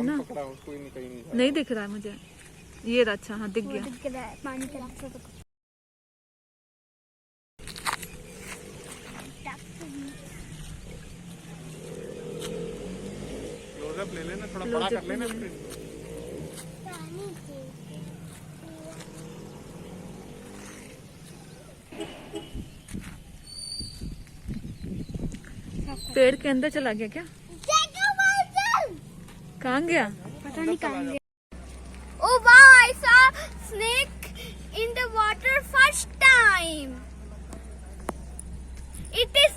ना, उसको ही कहीं नहीं नहीं दिख रहा है मुझे। ये रहा, अच्छा हाँ दिख गया। पानी के रास्ते तो क्लोजअप ले लेना, थोड़ा बड़ा कर लेना स्क्रीन। पेड़ के अंदर चला गया क्या? कहाँ गया? पता नहीं कहाँ गया। Oh wow, I saw snake in the water first time. It is